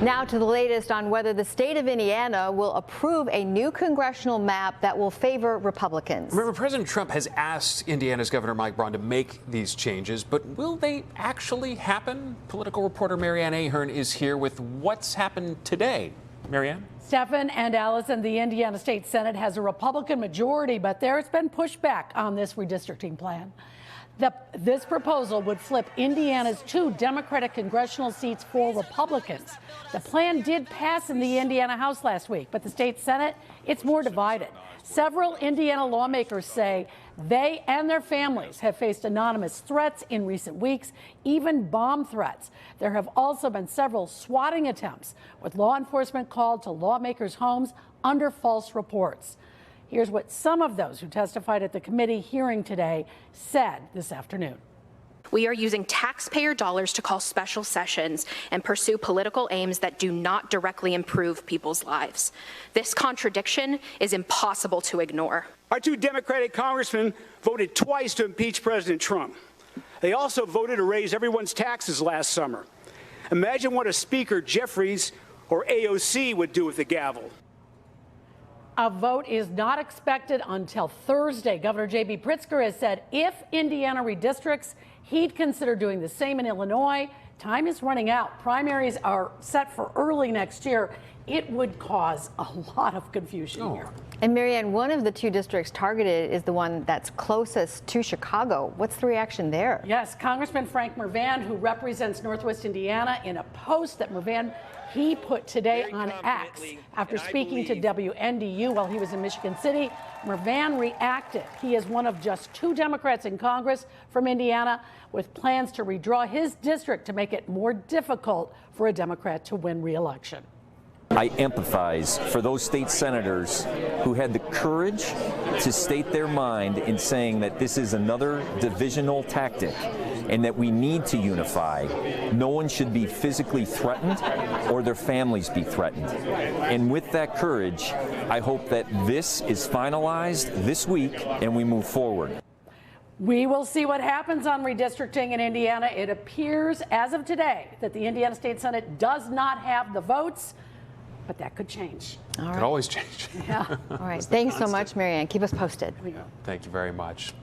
Now to the latest on whether the state of Indiana will approve a new congressional map that will favor Republicans. Remember, President Trump has asked Indiana's Governor Mike Braun to make these changes, but will they actually happen? Political reporter Ann Ahern is here with what's happened today. Ann? Stephen and Allison, the Indiana State Senate has a Republican majority, but there's been pushback on this redistricting plan. This proposal would flip Indiana's 2 Democratic congressional seats for Republicans. The plan did pass in the Indiana House last week, but the state Senate, it's more divided. Several Indiana lawmakers say they and their families have faced anonymous threats in recent weeks, even bomb threats. There have also been several swatting attempts, with law enforcement called to lawmakers' homes under false reports. Here's what some of those who testified at the committee hearing today said this afternoon. We are using taxpayer dollars to call special sessions and pursue political aims that do not directly improve people's lives. This contradiction is impossible to ignore. Our 2 Democratic congressmen voted twice to impeach President Trump. They also voted to raise everyone's taxes last summer. Imagine what a Speaker Jeffries or AOC would do with the gavel. A vote is not expected until Thursday. Governor J.B. Pritzker has said if Indiana redistricts, he'd consider doing the same in Illinois. Time is running out. Primaries are set for early next year. It would cause a lot of confusion here. And Ann, one of the 2 districts targeted is the one that's closest to Chicago. What's the reaction there? Yes, Congressman Frank Mervan, who represents Northwest Indiana, in a post that he put today on X after speaking to WNDU while he was in Michigan City. Mervan reacted. He is one of just 2 Democrats in Congress from Indiana with plans to redraw his district to make it more difficult for a Democrat to win re-election. I empathize for those state senators who had the courage to state their mind in saying that this is another divisional tactic and that we need to unify. No one should be physically threatened or their families be threatened. And with that courage, I hope that this is finalized this week and we move forward. We will see what happens on redistricting in Indiana. It appears as of today that the Indiana State Senate does not have the votes, but that could change. All right. Could always change. Yeah. All right. Thanks so much, Ann. Keep us posted. Thank you very much.